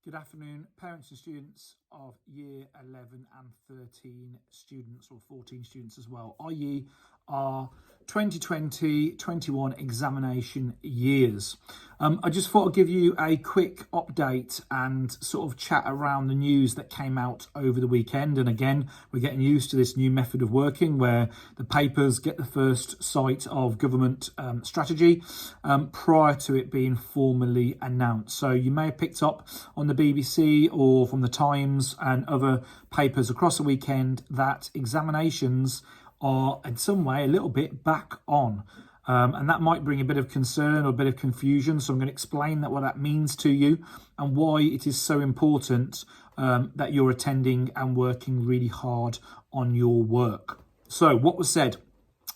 Good afternoon, parents and students of Year 11 and 13 students, or 14 students as well, i.e. our 2020-21 examination years. I just thought I'd give you a quick update and sort of chat around the news that came out over the weekend. And again, we're getting used to this new method of working where the papers get the first sight of government strategy prior to it being formally announced. So you may have picked up on the BBC or from the Times and other papers across the weekend that examinations are in some way a little bit back on. And that might bring a bit of concern or a bit of confusion. So I'm going to explain what that means to you and why it is so important that you're attending and working really hard on your work. So what was said?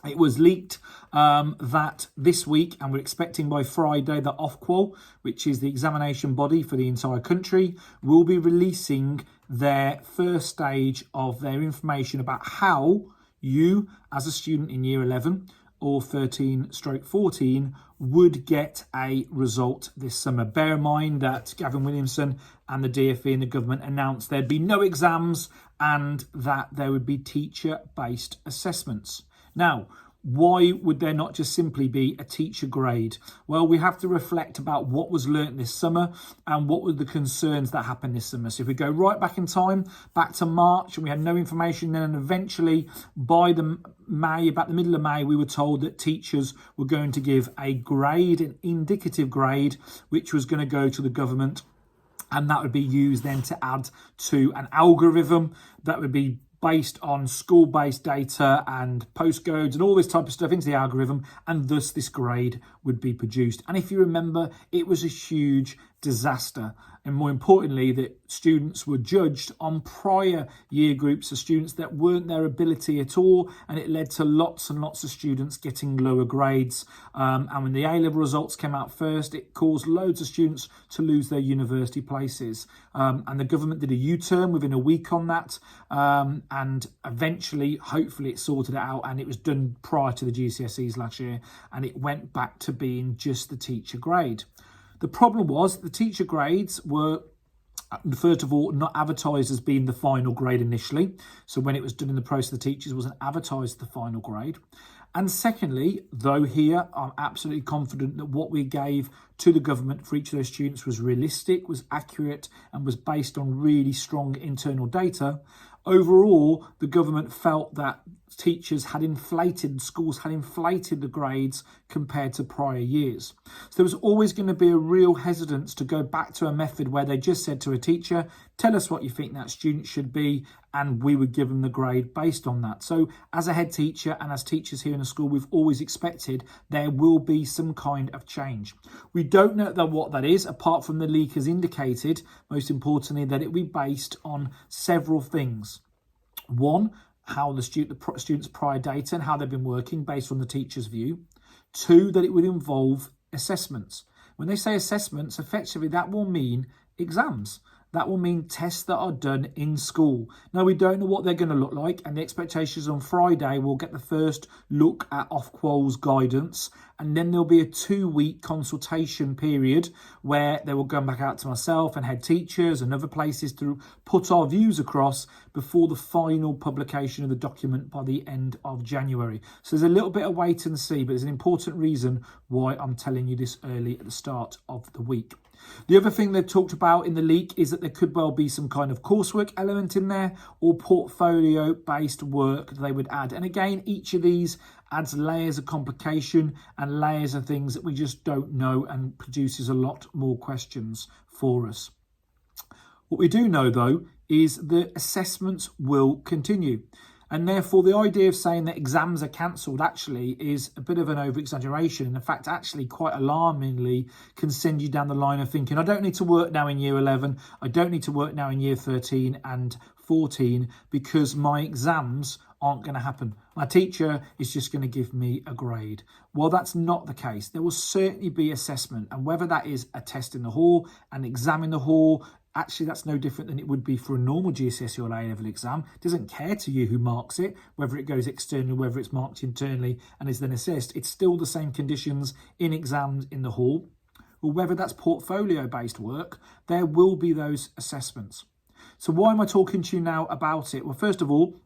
It was leaked that this week, and we're expecting by Friday, that Ofqual, which is the examination body for the entire country, will be releasing their first stage of their information about how you, as a student in Year 11 or 13/14, would get a result this summer. Bear in mind that Gavin Williamson and the DfE and the government announced there'd be no exams and that there would be teacher-based assessments. Now, why would there not just simply be a teacher grade? Well, we have to reflect about what was learnt this summer and what were the concerns that happened this summer. So if we go right back in time, back to March, and we had no information then, and eventually by about the middle of May, we were told that teachers were going to give a grade, an indicative grade, which was going to go to the government, and that would be used then to add to an algorithm that would be based on school-based data and postcodes and all this type of stuff into the algorithm, and thus this grade would be produced. And if you remember, it was a huge disaster. And more importantly, that students were judged on prior year groups of students that weren't their ability at all, and it led to lots and lots of students getting lower grades. And when the A-level results came out first, it caused loads of students to lose their university places. And the government did a U-turn within a week on that, and eventually, hopefully, it sorted it out, and it was done prior to the GCSEs last year, and it went back to being just the teacher grade. The problem was the teacher grades were, first of all, not advertised as being the final grade initially. So when it was done in the process, the teachers wasn't advertised the final grade. And secondly, though here I'm absolutely confident that what we gave to the government for each of those students was realistic, was accurate, and was based on really strong internal data, overall, the government felt that teachers had inflated, schools had inflated the grades compared to prior years. So there was always going to be a real hesitance to go back to a method where they just said to a teacher, tell us what you think that student should be, and we would give them the grade based on that. So as a head teacher and as teachers here in the school, we've always expected there will be some kind of change. We don't know what that is, apart from the leak has indicated, most importantly, that it will be based on several things. One, how the students' prior data and how they've been working based on the teacher's view. Two, that it would involve assessments. When they say assessments, effectively that will mean exams. That will mean tests that are done in school. Now, we don't know what they're going to look like, and the expectations on Friday we'll get the first look at Ofqual's guidance, and then there'll be a 2-week consultation period where they will go back out to myself and head teachers and other places to put our views across before the final publication of the document by the end of January. So there's a little bit of wait and see, but there's an important reason why I'm telling you this early at the start of the week. The other thing they've talked about in the leak is that there could well be some kind of coursework element in there or portfolio-based work they would add. And again, each of these adds layers of complication and layers of things that we just don't know and produces a lot more questions for us. What we do know, though, is that assessments will continue. And therefore, the idea of saying that exams are cancelled actually is a bit of an over-exaggeration. In fact, actually quite alarmingly can send you down the line of thinking, I don't need to work now in Year 11. I don't need to work now in Year 13 and 14 because my exams aren't going to happen. My teacher is just going to give me a grade. Well, that's not the case. There will certainly be assessment. And whether that is a test in the hall, an exam in the hall, actually that's no different than it would be for a normal GCSE or A-level exam. It doesn't care to you who marks it, whether it goes externally, whether it's marked internally and is then assessed. It's still the same conditions in exams in the hall. or whether that's portfolio-based work, there will be those assessments. So why am I talking to you now about it? Well, first of all,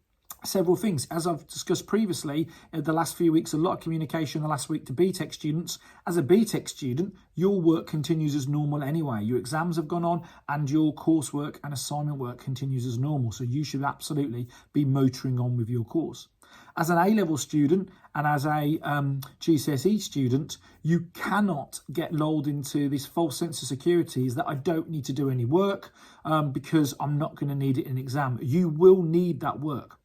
several things. As I've discussed previously, in the last few weeks, a lot of communication the last week to BTEC students. As a BTEC student, your work continues as normal anyway. Your exams have gone on and your coursework and assignment work continues as normal. So you should absolutely be motoring on with your course. As an A-level student and as a GCSE student, you cannot get lulled into this false sense of security is that I don't need to do any work because I'm not going to need it in an exam. You will need that work.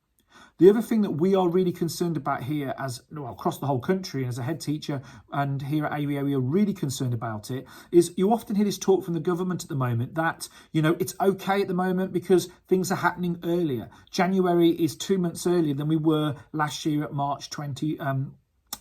The other thing that we are really concerned about here across the whole country and as a head teacher and here at AUEA, we are really concerned about it, is you often hear this talk from the government at the moment that, it's okay at the moment because things are happening earlier. January is 2 months earlier than we were last year at March the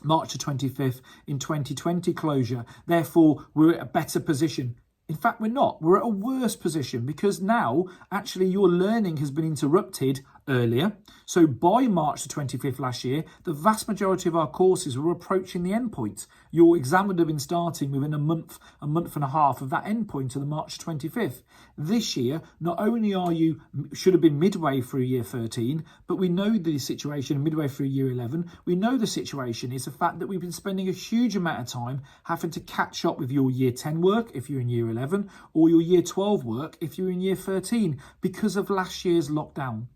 25th in 2020 closure. Therefore, we're at a better position. In fact, we're not. We're at a worse position because now actually your learning has been interrupted earlier. So by March the 25th last year, the vast majority of our courses were approaching the end point. Your exam would have been starting within a month and a half of that end point of the March 25th. This year, not only should have been midway through year 13, but we know the situation midway through year 11. We know the situation is the fact that we've been spending a huge amount of time having to catch up with your year 10 work if you're in year 11 or your year 12 work if you're in year 13 because of last year's lockdown.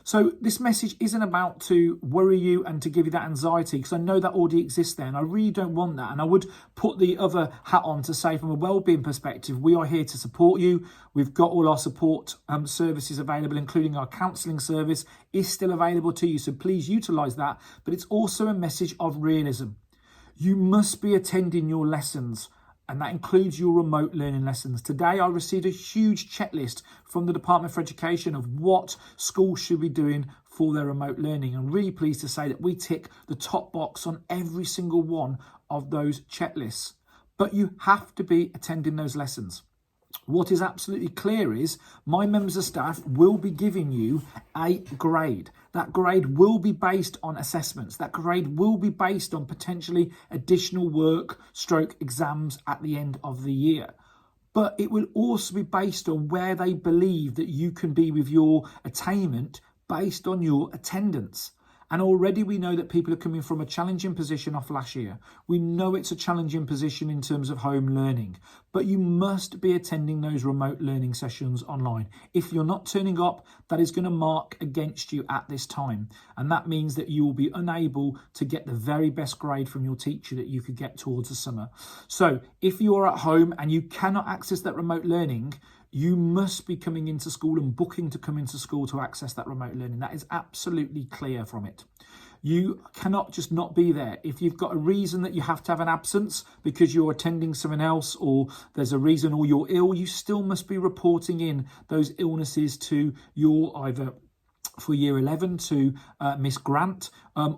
So this message isn't about to worry you and to give you that anxiety, because I know that already exists there and I really don't want that. And I would put the other hat on to say from a wellbeing perspective, we are here to support you. We've got all our support services available, including our counselling service is still available to you. So please utilise that. But it's also a message of realism. You must be attending your lessons. And that includes your remote learning lessons. Today, I received a huge checklist from the Department for Education of what schools should be doing for their remote learning. I'm really pleased to say that we tick the top box on every single one of those checklists. But you have to be attending those lessons. What is absolutely clear is my members of staff will be giving you a grade. That grade will be based on assessments. That grade will be based on potentially additional work, exams at the end of the year. But it will also be based on where they believe that you can be with your attainment based on your attendance. And already we know that people are coming from a challenging position off last year. We know it's a challenging position in terms of home learning, but you must be attending those remote learning sessions online. If you're not turning up, that is going to mark against you at this time. And that means that you will be unable to get the very best grade from your teacher that you could get towards the summer. So if you are at home and you cannot access that remote learning, you must be coming into school and booking to come into school to access that remote learning. That is absolutely clear from it. You cannot just not be there. If you've got a reason that you have to have an absence because you're attending something else or there's a reason or you're ill, you still must be reporting in those illnesses to your either for year 11 to Miss Grant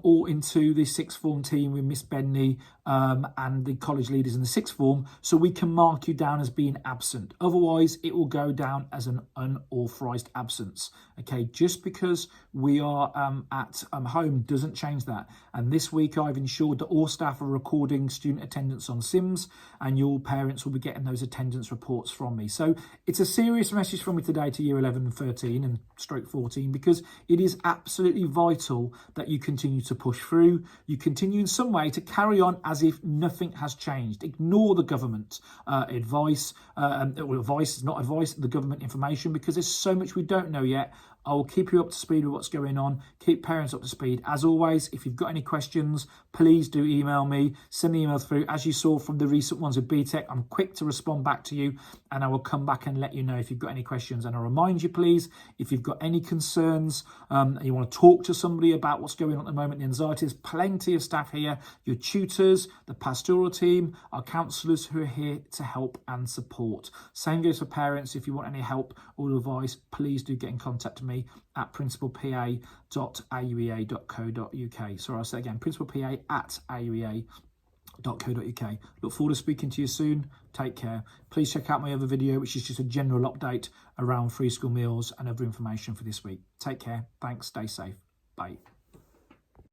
or into the sixth form team with Miss Benny and the college leaders in the sixth form, so we can mark you down as being absent. Otherwise, it will go down as an unauthorised absence. Okay, just because we are at home doesn't change that. And this week, I've ensured that all staff are recording student attendance on Sims, and your parents will be getting those attendance reports from me. So it's a serious message from me today to year 11 and 13 and stroke 14, because it is absolutely vital that you continue to push through. You continue in some way to carry on as if nothing has changed. Ignore the government advice, the government information, because there's so much we don't know yet. I will keep you up to speed with what's going on, keep parents up to speed. As always, if you've got any questions, please do email me, send the email through. As you saw from the recent ones with BTEC, I'm quick to respond back to you, and I will come back and let you know if you've got any questions. And I'll remind you, please, if you've got any concerns and you want to talk to somebody about what's going on at the moment, the anxiety, there's plenty of staff here, your tutors, the pastoral team, our counsellors who are here to help and support. Same goes for parents. If you want any help or advice, please do get in contact with me at principalpa.auea.co.uk. Sorry, I'll say again, principalpa@auea.co.uk. Look forward to speaking to you soon. Take care. Please check out my other video, which is just a general update around free school meals and other information for this week. Take care. Thanks. Stay safe. Bye.